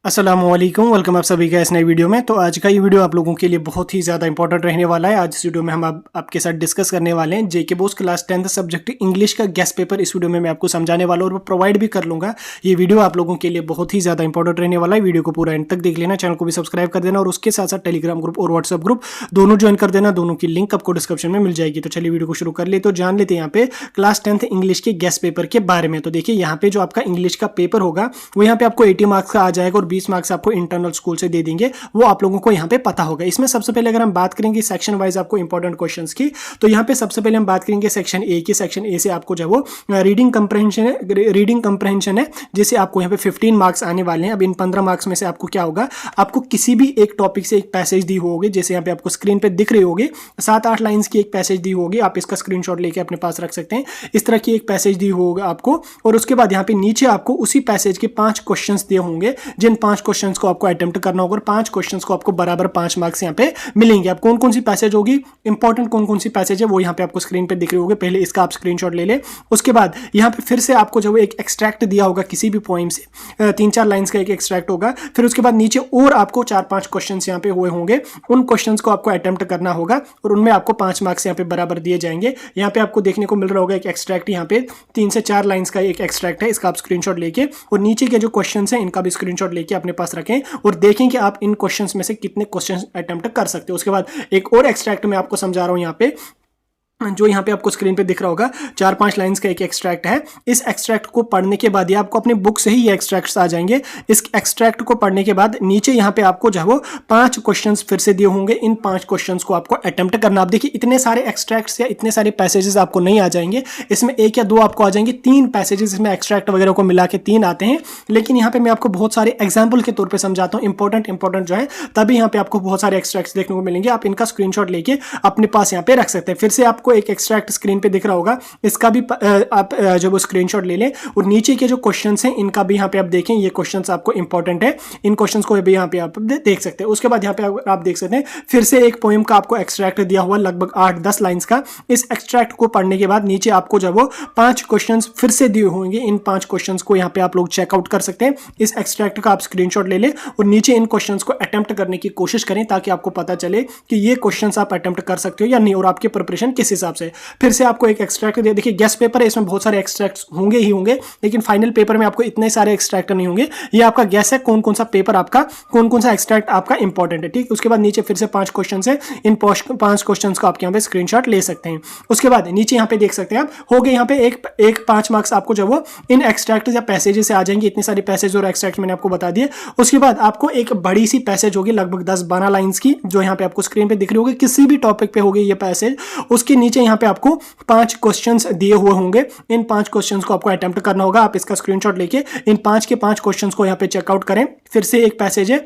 अस्सलामुअलैकुम, वेलकम आप सभी का इस नई वीडियो में। तो आज का ये वीडियो आप लोगों के लिए बहुत ही ज़्यादा इंपॉर्टेंट रहने वाला है। आज इस वीडियो में हम आपके साथ डिस्कस करने वाले हैं JK BOSE class 10th subject English का गेस्ट पेपर। इस वीडियो में मैं आपको समझाने वाला हूँ और वो प्रोवाइड भी कर लूँगा। ये वीडियो आप लोगों के लिए बहुत ही ज़्यादा इंपॉर्टेंट रहने वाला है। वीडियो को पूरा एंड तक देख लेना, चैनल को भी सब्सक्राइब कर देना और उसके साथ साथ टेलीग्राम ग्रुप और व्हाट्सअप ग्रुप दोनों ज्वाइन कर देना। दोनों की लिंक आपको डिस्क्रिप्शन में मिल जाएगी। तो चलिए वीडियो को शुरू कर ले। तो जान लेते हैं यहाँ पे क्लास 10th इंग्लिश के गेस्ट पेपर के बारे में। तो देखिए यहाँ पे जो आपका इंग्लिश का पेपर होगा वो यहाँ पे आपको 80 मार्क्स का आ जाएगा और 20 मार्क्स आपको इंटरनल स्कूल से दे देंगे, वो आप लोगों को यहाँ पे पता होगा। इसमें सबसे पहले अगर हम बात करेंगे सेक्शन वाइज आपको इंपॉर्टेंट क्वेश्चंस की, तो यहाँ पे सबसे पहले हम बात करेंगे सेक्शन ए की। सेक्शन ए से आपको जो वो रीडिंग कंप्रहेंशन है जिसे आपको यहाँ पे 15 मार्क्स आने वाले हैं। अब इन 15 मार्क्स में से आपको क्या होगा, आपको किसी भी एक टॉपिक से एक पैसेज दी होगी, जैसे यहाँ पे आपको स्क्रीन पे दिख रही होगी 7-8 लाइन्स की एक पैसेज दी होगी। आप इसका स्क्रीनशॉट लेके अपने पास रख सकते हैं। इस तरह की एक पैसेज दी होगा आपको, और उसके बाद यहाँ पे नीचे आपको उसी पैसेज के 5 क्वेश्चंस दिए होंगे, जिन 5 क्वेश्चंस को आपको अटेम्प्ट करना होगा और 5 क्वेश्चंस को आपको बराबर 5 मार्क्स यहाँ पे मिलेंगे। अब कौन कौन सी पैसेज होगी, इंपॉर्टेंट कौन कौन सी पैसेज है वो यहाँ पे आपको स्क्रीन पे दिख रही होगी। पहले इसका आप स्क्रीनशॉट ले ले। उसके बाद यहाँ पे फिर से आपको जो एक एक्सट्रैक्ट दिया होगा किसी भी पोएम से, 3-4 लाइन्स का एक एक्सट्रैक्ट होगा। फिर उसके बाद नीचे और आपको 4-5 क्वेश्चन यहाँ पे हुए होंगे, उन क्वेश्चन को आपको अटेम्प्ट करना होगा और उनमें आपको 5 मार्क्स यहाँ पे बराबर दिए जाएंगे। यहाँ पे आपको देखने को मिल रहा होगा एक एक्सट्रैक्ट, यहाँ पे 3 से 4 लाइन्स का एक एक्सट्रैक्ट है। इसका आप स्क्रीनशॉट लेके और नीचे के जो क्वेश्चन हैं इनका भी स्क्रीनशॉट लेके अपने पास रखें और देखें कि आप इन क्वेश्चंस में से कितने क्वेश्चंस अटेम्प्ट कर सकते हो। उसके बाद एक और एक्सट्रैक्ट मैं आपको समझा रहा हूं, यहाँ पे जो यहाँ पे आपको स्क्रीन पे दिख रहा होगा 4-5 लाइंस का एक एक्सट्रैक्ट है। इस एक्सट्रैक्ट को पढ़ने के बाद ये आपको अपनी बुक से ही ये एक्सट्रैक्ट्स आ जाएंगे। इस एक्सट्रैक्ट को पढ़ने के बाद नीचे यहाँ पे आपको जो वो 5 क्वेश्चंस फिर से दिए होंगे। इन 5 क्वेश्चंस को आपको अटेम्प्ट करना। आप देखिए इतने सारे एक्सट्रैक्ट्स या इतने सारे पैसेजेस आपको नहीं आ जाएंगे, इसमें 1 या 2 आपको आ जाएंगे। 3 पैसेजेस इसमें एक्सट्रैक्ट वगैरह को मिला के 3 आते हैं, लेकिन यहाँ पे मैं आपको बहुत सारे एग्जाम्पल के तौर पर समझाता हूँ, इंपॉर्टेंट जो है, तभी यहाँ पे आपको बहुत सारे एक्सट्रैक्ट्स देखने को मिलेंगे। आप इनका स्क्रीनशॉट लेके अपने पास यहाँ पे रख सकते हैं। फिर से आपको एक एक्सट्रैक्ट स्क्रीन पे दिख रहा होगा, इसका भी आप जब वो स्क्रीनशॉट ले लें और नीचे के जो क्वेश्चंस हैं इनका भी यहाँ पे आप देखें, ये क्वेश्चंस आपको इंपॉर्टेंट है, इन क्वेश्चंस को भी यहाँ पे आप देख सकते हैं। उसके बाद यहाँ पे आप देख सकते हैं फिर से एक पोएम का आपको एक्सट्रैक्ट दिया हुआ लगभग 8-10 लाइंस का। इस एक्सट्रैक्ट को पढ़ने के बाद नीचे आपको जब वो 5 क्वेश्चंस फिर से दिए होंगे, इन 5 क्वेश्चंस को यहाँ पे आप लोग चेकआउट कर सकते हैं। इस एक्सट्रैक्ट का आप स्क्रीनशॉट ले लें और नीचे इन क्वेश्चंस को अटेम्प्ट करने की कोशिश करें, ताकि आपको पता चले कि ये क्वेश्चंस आप अटेम्प्ट कर सकते हो या नहीं और आपकी प्रिपरेशन किस हिसाब से। फिर से आपको एक एक्सट्रैक्ट दे, देखिए गेस्ट पेपर है, इसमें बहुत सारे एक्सट्रैक्ट्स होंगे ही होंगे, लेकिन फाइनल पेपर में आपको इतने सारे एक्सट्रैक्ट नहीं होंगे। ये आपका गेस है कौन कौन सा पेपर आपका, कौन कौन सा एक्सट्रैक्ट आपका इंपॉर्टेंट है, ठीक। उसके बाद नीचे फिर से 5 क्वेश्चन है, इन 5 क्वेश्चन को आप यहाँ पे स्क्रीनशॉट ले सकते हैं। उसके बाद नीचे यहाँ पे देख सकते हैं आप, हो गए यहाँ पे एक 5 मार्क्स आपको जब वो इन एक्सट्रैक्ट या पैसेजेस से आ जाएंगे। इतने सारे पैसेज और एक्सट्रैक्ट मैंने आपको बता दिए। उसके बाद आपको एक बड़ी सी पैसेज होगी लगभग 10-12 लाइन्स की, जो यहाँ पे आपको स्क्रीन पे दिख रही होगी, किसी भी टॉपिक पे होगी ये पैसेज। उसके नीचे यहाँ पे आपको 5 क्वेश्चंस दिए हुए होंगे, इन 5 क्वेश्चंस को आपको अटेम्प्ट करना होगा। आप इसका स्क्रीनशॉट लेके इन 5 के 5 क्वेश्चंस को यहाँ पे चेकआउट करें। फिर से एक पैसेज है,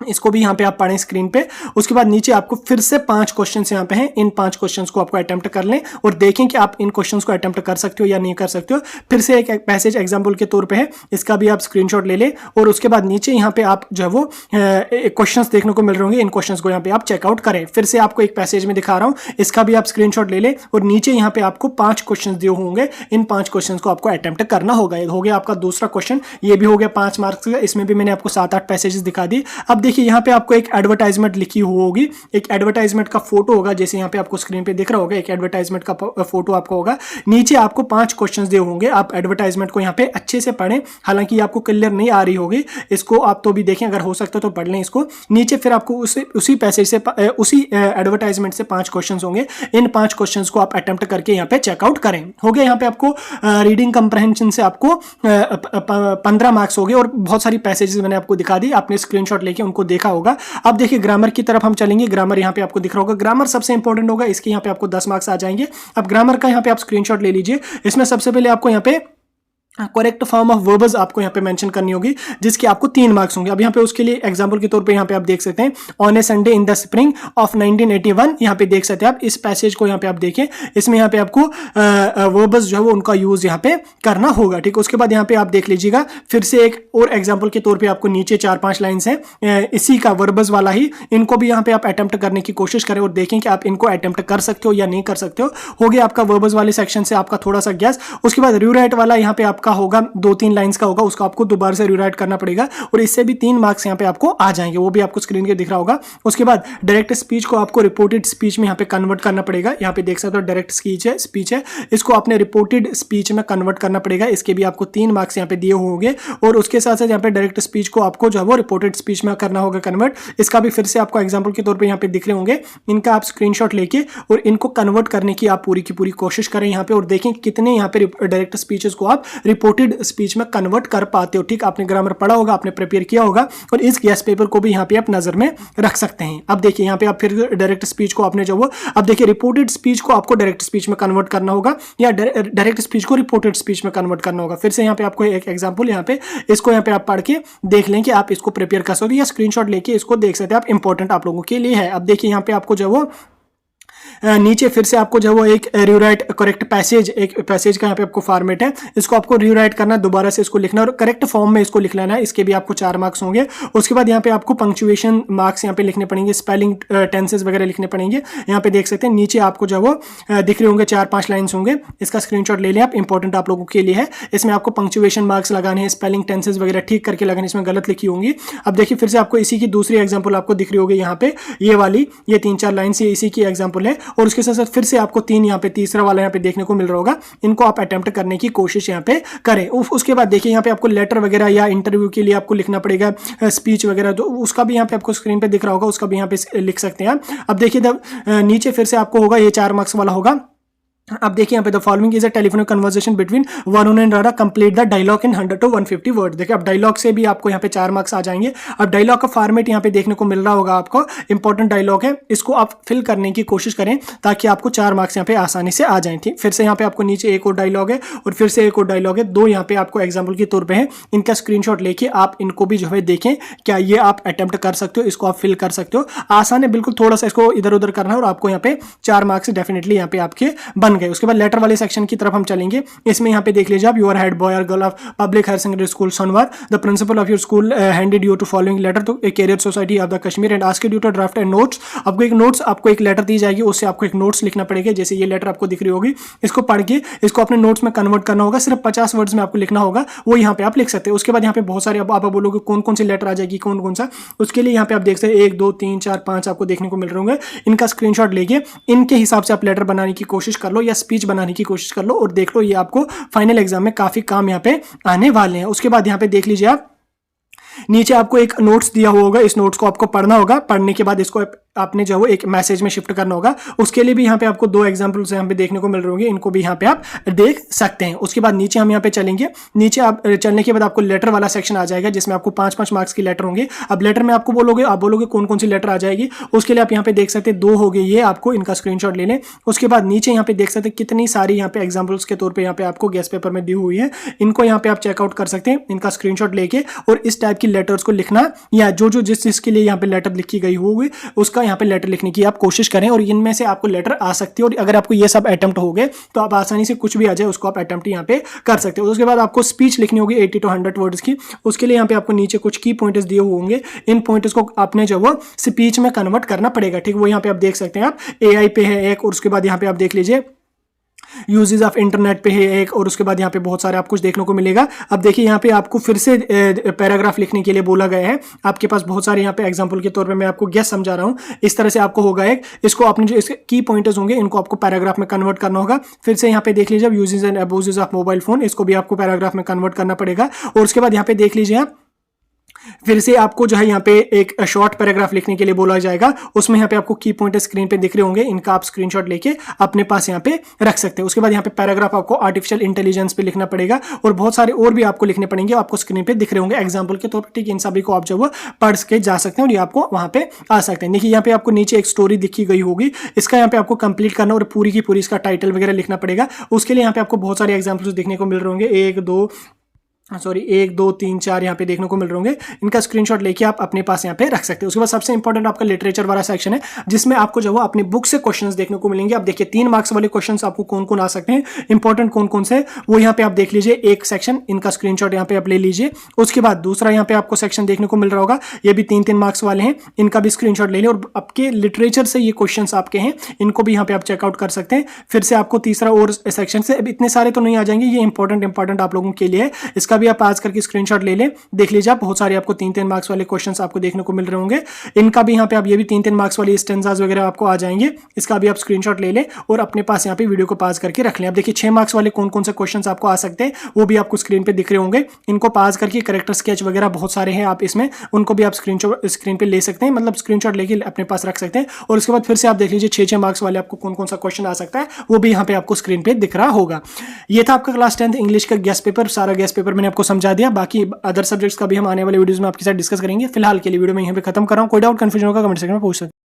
इसको भी यहाँ पे आप पढ़ें स्क्रीन पे। उसके बाद नीचे आपको फिर से 5 क्वेश्चंस यहाँ पे हैं, इन 5 क्वेश्चंस को आपको अटेम्प्ट कर लें और देखें कि आप इन क्वेश्चंस को अटेम्प्ट कर सकते हो या नहीं कर सकते हो। फिर से एक पैसेज एग्जांपल के तौर पे है, इसका भी आप स्क्रीनशॉट ले लें और उसके बाद नीचे यहाँ पे आप जो है वो क्वेश्चंस देखने को मिल रहे होंगे, इन क्वेश्चंस को यहाँ पे आप चेकआउट करें। फिर से आपको एक पैसेज में दिखा रहा हूँ, इसका भी आप स्क्रीनशॉट ले लें और नीचे यहाँ पे आपको 5 क्वेश्चन दिए होंगे, इन 5 क्वेश्चन को आपको अटेम्प्ट करना होगा। ये हो गया आपका दूसरा क्वेश्चन, ये भी हो गया 5 मार्क्स का। इसमें भी मैंने आपको 7-8 पैसेजेस दिखा दी। अब देखिए यहाँ पे आपको एक एडवर्टाइजमेंट लिखी होगी, एक एडवर्टाइजमेंट का फोटो होगा, जैसे यहाँ पे आपको स्क्रीन पे दिख रहा होगा, एक एडवर्टाइजमेंट का फोटो आपको होगा। नीचे आपको 5 क्वेश्चंस दिए होंगे, आप एडवर्टाइजमेंट को यहाँ पे अच्छे से पढ़ें। हालांकि आपको क्लियर नहीं आ रही होगी, इसको आप तो भी देखें, अगर हो सकता तो पढ़ लें इसको। नीचे फिर आपको उसी पैसेज से, उसी एडवर्टाइजमेंट से 5 क्वेश्चंस होंगे, इन 5 क्वेश्चंस को आप अटेम्प्ट करके यहाँ पे चेकआउट करें। हो गया यहाँ पे आपको रीडिंग कंप्रहेंशन से आपको 15 मार्क्स हो गए और बहुत सारी पैसेजेस मैंने आपको दिखा दी, आपने स्क्रीनशॉट लेके उनको देखा होगा। अब देखिए ग्रामर की तरफ हम चलेंगे। ग्रामर यहाँ पे आपको दिख रहा होगा, ग्रामर सबसे इंपॉर्टेंट होगा, इसके यहाँ पे आपको 10 मार्क्स आ जाएंगे। अब ग्रामर का यहाँ पे आप स्क्रीनशॉट ले लीजिए। इसमें सबसे पहले आपको यहाँ पे करेक्ट फॉर्म ऑफ वर्ब्स आपको यहाँ पे मेंशन करनी होगी, जिसके आपको 3 मार्क्स होंगे। अब यहाँ पे उसके लिए एग्जांपल के तौर पे यहाँ पे आप देख सकते हैं, on A Sunday in the spring of 1981, यहाँ पे देख सकते हैं आप इस पैसेज को, यहाँ पे आप देखें, इसमें यहाँ पे आपको वर्ब्स जो है वो उनका यूज यहाँ पे करना होगा, ठीक। उसके बाद यहाँ पे आप देख लीजिएगा, फिर से एक और एग्जाम्पल के तौर पर आपको नीचे 4-5 लाइन्स हैं इसी का वर्ब्स वाला ही, इनको भी यहाँ पे आप अटेम्प्ट करने की कोशिश करें और देखें कि आप इनको अटेम्प्ट कर सकते हो या नहीं कर सकते हो। गया आपका वर्ब्स वाले सेक्शन से आपका थोड़ा सा गैस। उसके बाद रीराइट वाला यहाँ पे आपका आपका होगा 2-3 लाइंस का होगा, उसको आपको दोबारा से रीराइट करना पड़ेगा और इससे भी 3 मार्क्स यहाँ पे आपको आ जाएंगे, वो भी आपको स्क्रीन के दिख रहा होगा। उसके बाद डायरेक्ट स्पीच को आपको रिपोर्टेड स्पीच में यहाँ पे कन्वर्ट करना पड़ेगा। यहाँ पे देख सकते हो डायरेक्ट स्पीच है, इसको आपने रिपोर्टेड स्पीच में कन्वर्ट करना पड़ेगा। इसके भी आपको 3 मार्क्स यहाँ पे दिए होंगे और उसके साथ साथ यहाँ पे डायरेक्ट स्पीच को आपको जो है वो रिपोर्टेड स्पीच में करना होगा कन्वर्ट। इसका भी फिर से आपको एग्जांपल के तौर पे यहाँ पे दिख रहे होंगे, इनका आप स्क्रीनशॉट लेके और इनको कन्वर्ट करने की आप पूरी की पूरी कोशिश करें यहाँ पे और देखें कितने यहाँ पे डायरेक्ट स्पीचेस को आप रिपोर्टेड स्पीच में कन्वर्ट कर पाते हो। ठीक, आपने ग्रामर पढ़ा होगा, आपने प्रिपेयर किया होगा और इस गेस्ट पेपर को भी यहाँ पे आप नजर में रख सकते हैं। अब देखिए यहाँ पे आप फिर डायरेक्ट स्पीच को आपने जो वो, अब देखिए रिपोर्टेड स्पीच को आपको डायरेक्ट स्पीच में कन्वर्ट करना होगा या डायरेक्ट स्पीच को रिपोर्टेड स्पीच में कन्वर्ट करना होगा। फिर से यहाँ पे आपको एक एग्जांपल यहाँ पे, इसको यहाँ पे आप पढ़ के देख लें कि आप इसको प्रिपेयर कर सकते हो या स्क्रीनशॉट लेके इसको देख सकते हैं आप, इंपॉर्टेंट आप लोगों के लिए है। अब देखिए यहाँ पे आपको जो वो नीचे फिर से आपको जो वो एक रीराइट करेक्ट पैसेज, एक पैसेज का यहाँ पे आपको फॉर्मेट है, इसको आपको रीराइट करना, दोबारा से इसको लिखना और करेक्ट फॉर्म में इसको लिख लेना है। इसके भी आपको 4 मार्क्स होंगे। उसके बाद यहाँ पे आपको पंक्चुएशन मार्क्स यहाँ पे लिखने पड़ेंगे, स्पेलिंग टेंसेस वगैरह लिखने पड़ेंगे। यहाँ पे देख सकते हैं नीचे आपको जो वो दिख रहे होंगे 4-5 लाइन्स होंगे, इसका स्क्रीनशॉट ले लें आप, इंपॉर्टेंट आप लोगों के लिए है। इसमें आपको पंक्चुएशन मार्क्स लगाने हैं, स्पेलिंग टेंसेस वगैरह ठीक करके लगाने, इसमें गलत लिखी होंगी। अब देखिए फिर से आपको इसी की दूसरी एग्जाम्पल आपको दिख रही होगी यहाँ पे, ये वाली, ये 3-4 लाइन्स ये इसी की एग्जाम्पल है और उसके साथ साथ फिर से आपको 3 यहाँ पे तीसरा वाला यहाँ पे देखने को मिल रहा होगा, इनको आप अटेम्प्ट करने की कोशिश यहाँ पे करें। उसके बाद देखिए यहाँ पे आपको लेटर वगैरह या इंटरव्यू के लिए आपको लिखना पड़ेगा स्पीच वगैरह, तो उसका भी यहाँ पे आपको स्क्रीन पे दिख रहा होगा, उसका भी यहाँ पे लिख सकते हैं आप। अब देखिए नीचे फिर से आपको होगा, ये 4 मार्क्स वाला होगा। अब देखिए यहाँ पे the following is a telephonic conversation between Varun and Radha, complete the dialogue in 100 to 150 word. देखिए अब डायलॉग से भी आपको यहाँ पे 4 मार्क्स आ जाएंगे। अब डायलॉग का फॉर्मेट यहाँ पे देखने को मिल रहा होगा आपको, इंपॉर्टेंट डायलॉग है, इसको आप फिल करने की कोशिश करें ताकि आपको 4 मार्क्स यहाँ पे आसानी से आ जाएं। ठीक, फिर से यहाँ पे आपको नीचे एक और डायलॉग है और फिर से एक और डायलॉग है, 2 यहाँ पे आपको एग्जाम्पल के तौर पर है, इनका स्क्रीनशॉट लेके आप इनको भी जो है देखें, क्या ये आप अटेम्प्ट कर सकते हो, इसको आप फिल कर सकते हो। आसान है बिल्कुल, थोड़ा सा इसको इधर उधर करना है और आपको यहाँ पे 4 मार्क्स डेफिनेटली यहाँ पे आपके बन गए। उसके बाद लेटर वाले सेक्शन की तरफ हम चलेंगे। इसमें यहाँ पे देख लीजिए आप, यूर हेड बॉय और girl of public higher secondary school Sonwar, the principal of your school handed you to following letter to career society of the Kashmir and asked you to draft and notes. आपको एक letter दी जाएगी, उससे आपको एक notes लिखना पड़ेगा। जैसे ये लेटर आपको दिख रही होगी, इसको पढ़ के इसको अपने नोट्स में कन्वर्ट करना होगा, सिर्फ 50 वर्ड्स में आपको लिखना होगा, वो यहाँ पे आप लिख सकते हैं। उसके बाद यहाँ पे बहुत सारे आप बोलोगे कौन कौन सी लेटर आ जाएगी, कौन कौन सा, उसके लिए यहाँ पे आप देख सकते हैं 1 2 3 4 5 आपको देखने को मिल रहे होंगे। इनका स्क्रीनशॉट लेके इनके हिसाब से आप लेटर बनाने की कोशिश कर लो या स्पीच बनाने की कोशिश कर लो और देख लो, ये आपको फाइनल एग्जाम में काफी काम यहाँ पे आने वाले हैं। उसके बाद यहाँ पे देख लीजिए आप, नीचे आपको एक नोट्स दिया हुआ होगा, इस नोट्स को आपको पढ़ना होगा, पढ़ने के बाद इसको आपने जो है एक मैसेज में शिफ्ट करना होगा। उसके लिए भी यहाँ पे आपको 2 एग्जांपल्स यहाँ पे देखने को मिल रहे होंगे, इनको भी यहाँ पे आप देख सकते हैं। उसके बाद नीचे हम यहाँ पे चलेंगे, नीचे आप चलने के बाद आपको लेटर वाला सेक्शन आ जाएगा जिसमें आपको 5-5 मार्क्स की लेटर होंगे। अब लेटर में आपको आप बोलोगे कौन कौन सी लेटर आ जाएगी, उसके लिए आप यहाँ पे देख सकते हैं 2 हो गए, ये आपको इनका स्क्रीनशॉट ले लें। उसके बाद नीचे यहाँ पे देख सकते हैं कितनी सारी यहाँ पे एग्जाम्पल्स के तौर पर यहाँ पे आपको गेस्ट पेपर में दी हुई है, इनको यहाँ पे आप चेकआउट कर सकते हैं, इनका स्क्रीनशॉट लेके और इस टाइप की लेटर्स को लिखना या जो जिस चीज के लिए यहाँ पे लेटर लिखी गई होगी उसका यहाँ पे लेटर लिखने की आप कोशिश करें और इनमें से आपको लेटर आ सकती है। और अगर आपको ये सब अटेम्प्ट हो गए तो आप आसानी से कुछ भी आ जाए उसको आप अटेम्प्ट यहाँ पे कर सकते हो। उसके बाद आपको स्पीच लिखनी होगी 80 to 100 वर्ड्स की। उसके लिए यहाँ पे आपको नीचे कुछ की पॉइंट्स दिए हुए होंगे, इन पॉइंट्स को आपने जो वो स्पीच में कन्वर्ट करना पड़ेगा। ठीक, वो यहाँ पे आप देख सकते हैं, आप AI पे है एक, और उसके बाद यहाँ पे आप देख लीजिए यूजेस ऑफ इंटरनेट पे है एक, और उसके बाद यहाँ पे बहुत सारे आपको देखने को मिलेगा। अब देखिए यहाँ पे आपको फिर से पैराग्राफ लिखने के लिए बोला गया है, आपके पास बहुत सारे यहाँ पे एग्जांपल के तौर पे मैं आपको गेस समझा रहा हूँ, इस तरह से आपको होगा एक, इसको आपने जो इसके की पॉइंटर्स होंगे इनको आपको पैराग्राफ में कन्वर्ट करना होगा। फिर से यहाँ पे देख लीजिए uses and abuses of mobile phone, इसको भी आपको पैराग्राफ में कन्वर्ट करना पड़ेगा। और उसके बाद यहाँ पे देख लीजिए आप, फिर से आपको जो है यहाँ पे एक शॉर्ट पैराग्राफ लिखने के लिए बोला जाएगा, उसमें यहाँ पे आपको की पॉइंट स्क्रीन पे दिख रहे होंगे, इनका आप स्क्रीनशॉट लेके अपने पास यहाँ पे रख सकते हैं। उसके बाद यहाँ पे पैराग्राफ आपको आर्टिफिशियल इंटेलिजेंस पे लिखना पड़ेगा और बहुत सारे और भी आपको लिखने पड़ेंगे, आपको स्क्रीन पे दिख रहे होंगे एग्जाम्पल के तौर पर। ठीक, इन सभी को आप जो पढ़ के जा सकते हैं और ये आपको वहां पे आ सकते हैं। देखिए यहाँ पे आपको नीचे एक स्टोरी दिखी गई होगी, इसका यहाँ पे आपको कंप्लीट करना और पूरी की पूरी इसका टाइटल वगैरह लिखना पड़ेगा। उसके लिए यहाँ पे आपको बहुत सारे एग्जाम्पल्स देखने को मिल रहे होंगे, 1 2 सॉरी 1 2 3 4 यहाँ पे देखने को मिल रहे होंगे। इनका स्क्रीनशॉट लेके आप अपने पास यहाँ पे रख सकते हैं। उसके बाद सबसे इंपॉर्टेंट आपका लिटरेचर वाला सेक्शन है, जिसमें आपको जो है अपनी बुक से क्वेश्चंस देखने को मिलेंगे। आप देखिए 3 मार्क्स वाले क्वेश्चंस आपको कौन कौन आ सकते हैं, इंपॉर्टेंट कौन कौन से, वो यहाँ पे आप देख लीजिए। एक सेक्शन इनका स्क्रीनशॉट यहाँ पे आप ले लीजिए। उसके बाद दूसरा यहाँ पे आपको सेक्शन देखने को मिल रहा होगा, ये भी 3-3 मार्क्स वाले हैं, इनका भी स्क्रीनशॉट ले लें और आपके लिटरेचर से ये क्वेश्चन आपके हैं, इनको भी यहाँ पे आप चेकआउट कर सकते हैं। फिर से आपको तीसरा और सेक्शन से, अब इतने सारे तो नहीं आ जाएंगे, ये इंपॉर्टेंट आप लोगों के लिए है, इसका भी आप आज करके स्क्रीनशॉट ले लें। देख लीजिए आप, बहुत सारे आपको 3-3 मार्क्स वाले क्वेश्चंस आपको देखने को मिल रहे होंगे। इनका भी यहाँ पे आप, ये भी 3-3 मार्क्स वाली स्टेंजास वगैरह आपको आ जाएंगे, इसका भी आप स्क्रीनशॉट ले लें और अपने पास यहाँ पे वीडियो को पास करके रख लें। अब देखिए 6 मार्क्स वाले कौन कौन से क्वेश्चंस आपको आ सकते हैं, वो भी आपको स्क्रीन पे दिख रहे होंगे। इनको पास करके कैरेक्टर स्केच वगैरह बहुत सारे हैं आप इसमें, उनको भी आप स्क्रीन पे ले सकते हैं, मतलब स्क्रीनशॉट लेके अपने पास रख सकते हैं। और उसके बाद फिर से आप देख लीजिए 6-6 मार्क्स वाले आपको कौन कौन सा क्वेश्चन आ सकता है, वो भी यहाँ पे आपको स्क्रीन पे दिख रहा होगा। ये था आपका क्लास 10th इंग्लिश का गेस्ट पेपर। सारा गेस्ट पेपर मैंने आपको समझा दिया, बाकी अदर सब्जेक्ट्स का भी हम आने वाले वीडियोस में आपके साथ डिस्कस करेंगे। फिलहाल के लिए वीडियो में यहीं पे खत्म कर रहा हूँ। कोई डाउट कंफ्यूजन होगा कमेंट सेक्शन में पूछ सकते हैं।